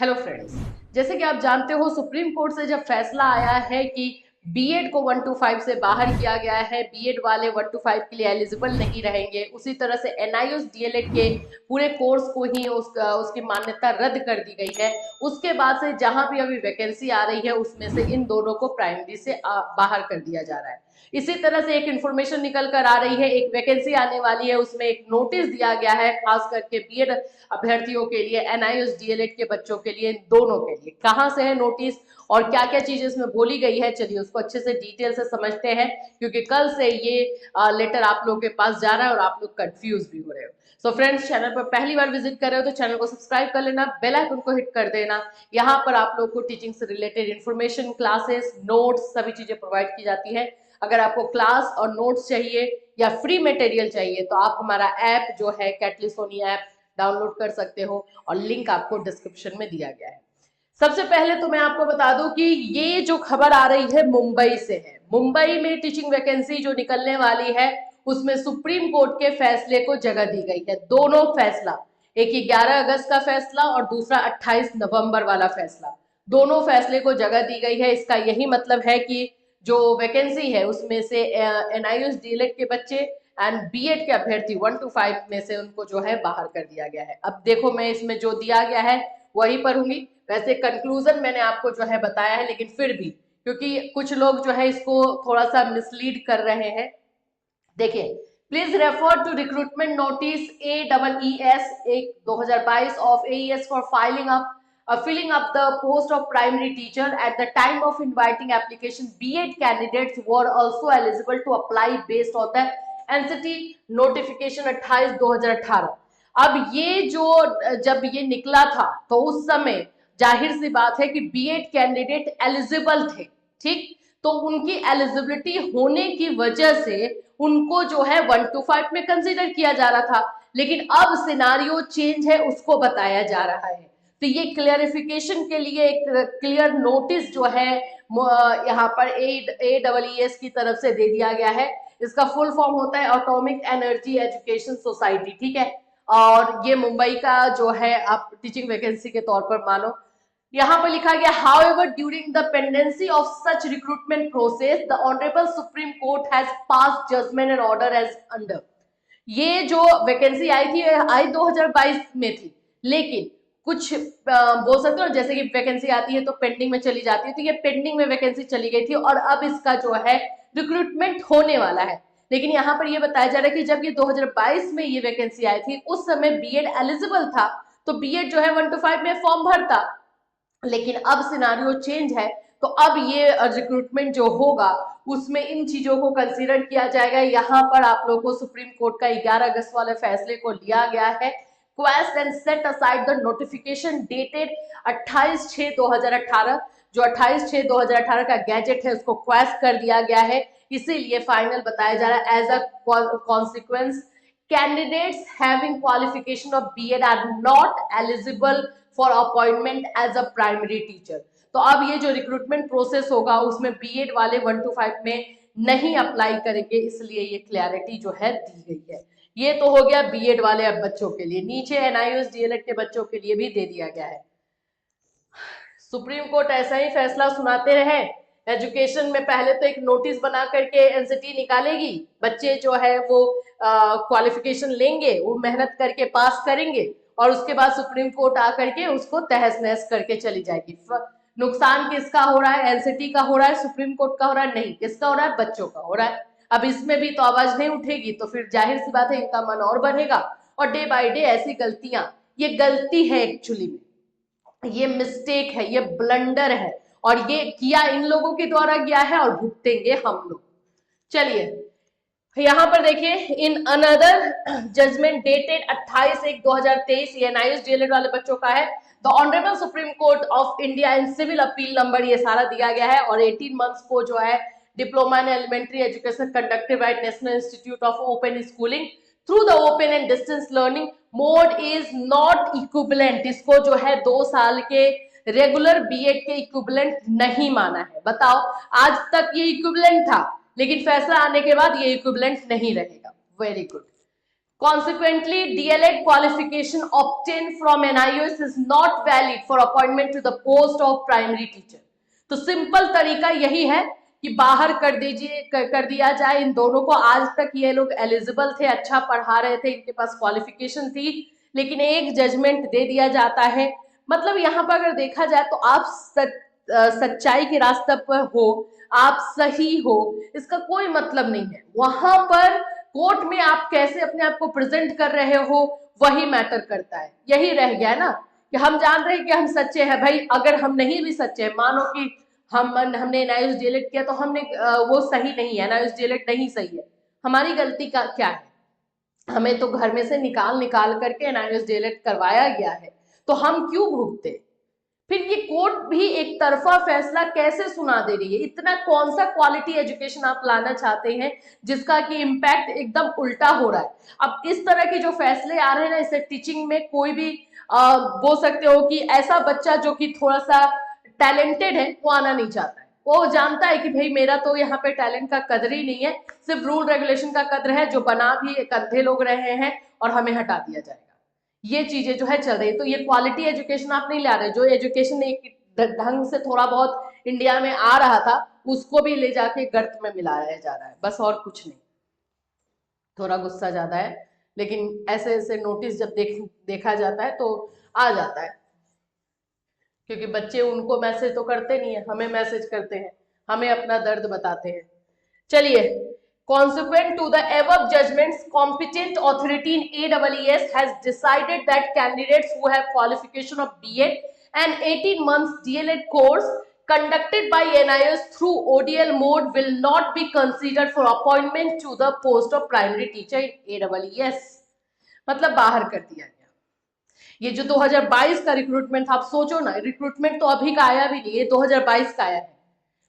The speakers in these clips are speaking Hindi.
हेलो फ्रेंड्स, जैसे कि आप जानते हो सुप्रीम कोर्ट से जब फैसला आया है कि बीएड को 1 to 5 से बाहर किया गया है, बीएड वाले 1 to 5 के लिए एलिजिबल नहीं रहेंगे, उसी तरह से एनआईओएस डीएलएड के पूरे कोर्स को ही उसकी मान्यता रद्द कर दी गई है। उसके बाद से जहां भी अभी वैकेंसी आ रही है उसमें से इन दोनों को प्राइमरी से बाहर कर दिया जा रहा है। इसी तरह से एक इन्फॉर्मेशन निकल कर आ रही है, एक वैकेंसी आने वाली है, उसमें एक नोटिस दिया गया है खास करके बीएड अभ्यर्थियों के लिए, एनआईओएस डीएलएड के बच्चों के लिए, दोनों के लिए। कहां से है नोटिस और क्या क्या चीजें इसमें बोली गई है, चलिए उसको अच्छे से डिटेल से समझते हैं, क्योंकि कल से ये लेटर आप लोगों के पास जा रहा है और आप लोग कंफ्यूज भी हो रहे हो। सो फ्रेंड्स, चैनल पर पहली बार विजिट कर रहे हो तो चैनल को सब्सक्राइब कर लेना, बेल आइकन को हिट कर देना। यहाँ पर आप लोग को टीचिंग से रिलेटेड इन्फॉर्मेशन, क्लासेस, नोट्स, सभी चीजें प्रोवाइड की जाती है। अगर आपको क्लास और नोट्स चाहिए या फ्री मटेरियल चाहिए तो आप हमारा ऐप जो है कैटलिस्ट सोनी ऐप डाउनलोड कर सकते हो और लिंक आपको डिस्क्रिप्शन में दिया गया है। सबसे पहले तो मैं आपको बता दूं कि ये जो खबर आ रही है मुंबई से है। मुंबई में टीचिंग वैकेंसी जो निकलने वाली है उसमें सुप्रीम कोर्ट के फैसले को जगह दी गई है। दोनों फैसला, एक 11 अगस्त का फैसला और दूसरा 28 नवंबर वाला फैसला, दोनों फैसले को जगह दी गई है। इसका यही मतलब है कि जो वैकेंसी है उसमें से एनआईओएस डीएलएड के बच्चे एंड बीएड के अभ्यर्थी 1 to 5 में से उनको जो है बाहर कर दिया गया है। अब देखो, मैं इसमें जो दिया गया है वही पढ़ूंगी। वैसे कंक्लूजन मैंने आपको जो है बताया है, लेकिन फिर भी क्योंकि कुछ लोग जो है इसको थोड़ा सा मिसलीड कर रहे हैं। देखिए, please refer to recruitment notice AEES 2022 of AES for filling up the post of primary teacher. At the time of inviting application, B.Ed candidates were also eligible to apply based on the NCT notification 28/2018। अब ये जो जब ये निकला था तो उस समय जाहिर सी बात है कि बीएड कैंडिडेट एलिजिबल थे, ठीक? तो उनकी एलिजिबिलिटी होने की वजह से उनको जो है 1 to 5 में कंसीडर किया जा रहा था, लेकिन अब सिनारियो चेंज है, उसको बताया जा रहा है। तो ये क्लियरिफिकेशन के लिए एक क्लियर नोटिस जो है यहाँ पर AEES की तरफ से दे दिया गया है। इसका फुल फॉर्म होता है एटॉमिक एनर्जी एजुकेशन सोसाइटी, ठीक है? और ये मुंबई का जो है आप टीचिंग वैकेंसी के तौर पर मानो। यहाँ पर लिखा गया, however during the pendency of such recruitment process the honorable supreme court has passed judgment and order as under। ये जो वैकेंसी आई थी आई 2022 में थी, लेकिन कुछ बोल सकते हो जैसे कि वैकेंसी आती है तो पेंडिंग में चली जाती है, तो ये पेंडिंग में वैकेंसी चली गई थी और अब इसका जो है रिक्रूटमेंट होने वाला है। लेकिन यहाँ पर ये बताया जा रहा है कि जब ये 2022 में ये वैकेंसी आई थी उस समय बीएड एलिजिबल था, तो बीएड जो है 1 to 5 में फॉर्म भरता, लेकिन अब सिनारियो चेंज है। तो अब ये रिक्रूटमेंट जो होगा उसमें इन चीजों को कंसीडर किया जाएगा। यहाँ पर आप लोगों को सुप्रीम कोर्ट का 11 अगस्त वाले फैसले को लिया गया है। Quest and set aside the notification dated 28/6/2018, जो 28/6/2018 का गैजेट है उसको क्वेस्ट कर दिया गया है, इसीलिए फाइनल बताया जा रहा है। As a consequence, candidates having qualification of B.Ed are not eligible for appointment as a primary teacher। तो अब ये जो रिक्रूटमेंट प्रोसेस होगा उसमें बीएड वाले 1 to 5 में नहीं अप्लाई करेंगे, इसलिए ये क्लैरिटी जो है दी गई है। ये तो हो गया बीएड वाले अब बच्चों के लिए। नीचे एनआईओएस डीएलएड के बच्चों के लिए भी दे दिया गया है। सुप्रीम कोर्ट ऐसा ही फैसला सुनाते रहे। एजुकेशन में पहले तो एक नोटिस बना करके एनसीटी निकालेगी, बच्चे जो है वो क्वालिफिकेशन लेंगे, वो मेहनत करके पास करेंगे और उसके बाद सुप्रीम कोर्ट आकर के उसको तहस नहस करके चली जाएगी। नुकसान किसका हो रहा है? एनसीटी का हो रहा है, सुप्रीम कोर्ट का हो रहा है? नहीं, किसका हो रहा है? बच्चों का हो रहा है। अब इसमें भी तो आवाज नहीं उठेगी तो फिर जाहिर सी बात है इनका मन और बढ़ेगा और डे बाय डे ऐसी गलतियां, ये गलती है एक्चुअली में, ये मिस्टेक है, ये ब्लंडर है और ये किया इन लोगों के द्वारा गया है और भुगतेंगे हम लोग। चलिए यहां पर देखिए, इन अनदर जजमेंट डेटेड 28/1/2023, ये एनआईओएस डीएलएड वाले बच्चों का है। The honourable Supreme Court of India in civil appeal number, ये सारा दिया गया है। और 18 मंथ्स को जो है diploma in elementary education conducted by National Institute of Open Schooling through the open and distance learning mode is not equivalent. इसको जो है 2 साल के रेगुलर बीएड के इक्विवेलेंट नहीं माना है। बताओ, आज तक ये इक्विवेलेंट था लेकिन फैसला आने के बाद ये इक्विवेलेंट नहीं रहेगा। Very good. Consequently, DLED qualification obtained from NIOS is not valid for appointment to the post of primary teacher. तो सिंपल तरीका यही है कि बाहर कर दिया जाए इन दोनों को। आज तक ये लोग एलिजिबल थे, अच्छा पढ़ा रहे थे, इनके पास क्वालिफिकेशन थी, लेकिन एक जजमेंट दे दिया जाता है। मतलब यहाँ पर अगर देखा जाए तो आप सच्चाई के रास्ते पर हो, आप सही हो, इसका कोई मतलब नहीं है। वहां पर कोर्ट में आप कैसे अपने आप को प्रेजेंट कर रहे हो वही मैटर करता है। यही रह गया ना कि हम जान रहे हैं कि हम सच्चे हैं। भाई अगर हम नहीं भी सच्चे हैं, मानो कि हमने एनआईओएस डीएलएड किया तो हमने वो सही नहीं है, एनआईओएस डीएलएड नहीं सही है, हमारी गलती का क्या है? हमें तो घर में से निकाल निकाल करके एनआईओएस डीएलएड करवाया गया है, तो हम क्यों भुगते? फिर ये कोर्ट भी एक तरफा फैसला कैसे सुना दे रही है? इतना कौन सा क्वालिटी एजुकेशन आप लाना चाहते हैं जिसका कि इम्पैक्ट एकदम उल्टा हो रहा है? अब इस तरह के जो फैसले आ रहे हैं ना, इसे टीचिंग में कोई भी बोल सकते हो कि ऐसा बच्चा जो कि थोड़ा सा टैलेंटेड है वो आना नहीं चाहता है। वो जानता है कि भाई मेरा तो यहाँ पे टैलेंट का कदर ही नहीं है, सिर्फ रूल रेगुलेशन का कदर है, जो बना भी एक अंधे लोग रहे हैं और हमें हटा दिया जाएगा। ये चीजें जो है चल रही है। तो ये क्वालिटी एजुकेशन आप नहीं ला रहे। जो एजुकेशन एक ढंग से थोड़ा बहुत इंडिया में आ रहा था उसको भी ले जाके गर्त में मिलाया जा रहा है, बस और कुछ नहीं। थोड़ा गुस्सा ज्यादा है, लेकिन ऐसे ऐसे नोटिस जब देखा जाता है तो आ जाता है, क्योंकि बच्चे उनको मैसेज तो करते नहीं है, हमें मैसेज करते हैं, हमें अपना दर्द बताते हैं। चलिए, consequent to the above judgments, competent authority in AEES has decided that candidates who have qualification of B.Ed and 18 months DLED course conducted by NIOS through ODL mode will not be considered for appointment to the post of primary teacher in AEES। मतलब बाहर कर दिया गया। ये जो 2022 का रिक्रूटमेंट था, आप सोचो ना, रिक्रूटमेंट तो अभी का आया भी नहीं, ये 2022 का आया है।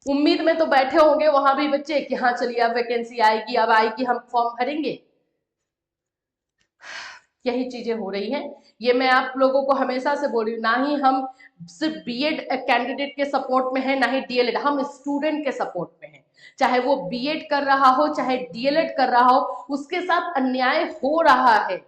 उम्मीद में तो बैठे होंगे वहां भी बच्चे कि हाँ चलिए अब वैकेंसी आएगी, अब आएगी, हम फॉर्म भरेंगे। यही चीजें हो रही हैं। ये मैं आप लोगों को हमेशा से बोल रही हूँ, ना ही हम सिर्फ बीएड कैंडिडेट के सपोर्ट में है, ना ही डीएलएड, हम स्टूडेंट के सपोर्ट में है। चाहे वो बीएड कर रहा हो, चाहे डीएलएड कर रहा हो, उसके साथ अन्याय हो रहा है।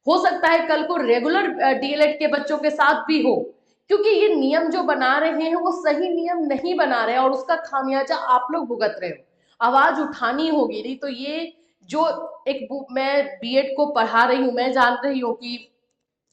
हो सकता है कल को रेगुलर डीएलएड के बच्चों के साथ भी हो, क्योंकि ये नियम जो बना रहे हैं वो सही नियम नहीं बना रहे हैं और उसका खामियाजा आप लोग भुगत रहे हो। आवाज उठानी होगी। नहीं तो ये जो एक मैं बीएड को पढ़ा रही हूँ, मैं जान रही हूँ कि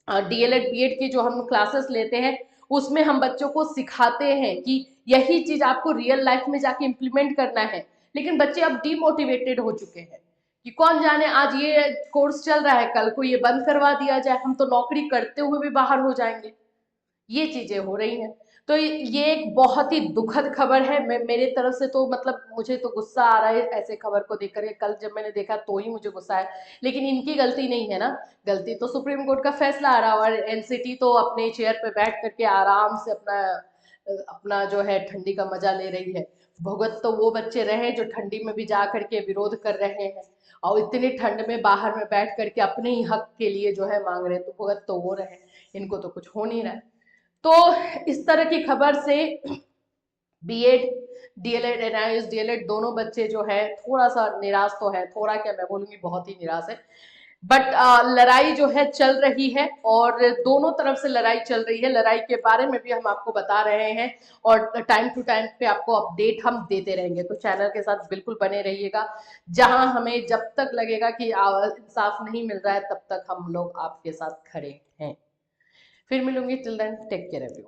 डीएलएड बीएड की जो हम क्लासेस लेते हैं उसमें हम बच्चों को सिखाते हैं कि यही चीज आपको रियल लाइफ में जाके इम्प्लीमेंट करना है, लेकिन बच्चे अब डीमोटिवेटेड हो चुके हैं कि कौन जाने आज ये कोर्स चल रहा है, कल को ये बंद करवा दिया जाए, हम तो नौकरी करते हुए भी बाहर हो जाएंगे। ये चीजें हो रही हैं। तो ये एक बहुत ही दुखद खबर है। मेरे तरफ से तो मतलब मुझे तो गुस्सा आ रहा है ऐसे खबर को देख करके। कल जब मैंने देखा तो ही मुझे गुस्सा है, लेकिन इनकी गलती नहीं है ना, गलती तो सुप्रीम कोर्ट का फैसला आ रहा है। और एनसीटी तो अपने चेयर पे बैठ करके आराम से अपना अपना जो है ठंडी का मजा ले रही है। भुगत तो वो बच्चे रहे जो ठंडी में भी जा करके विरोध कर रहे हैं और इतनी ठंड में बाहर में बैठ करके अपने ही हक के लिए जो है मांग रहे, तो भुगत तो वो रहे, इनको तो कुछ हो नहीं रहा है। तो इस तरह की खबर से बीएड डीएलएड एनआईओएस डीएलएड दोनों बच्चे जो है थोड़ा सा निराश तो है, थोड़ा क्या मैं बोलूंगी बहुत ही निराश है। बट लड़ाई जो है चल रही है और दोनों तरफ से लड़ाई चल रही है। लड़ाई के बारे में भी हम आपको बता रहे हैं और टाइम टू टाइम पे आपको अपडेट हम देते रहेंगे, तो चैनल के साथ बिल्कुल बने रहिएगा। जहां हमें जब तक लगेगा कि इंसाफ नहीं मिल रहा है तब तक हम लोग आपके साथ खड़े हैं। फिर मिलूंगी, till then take care everyone.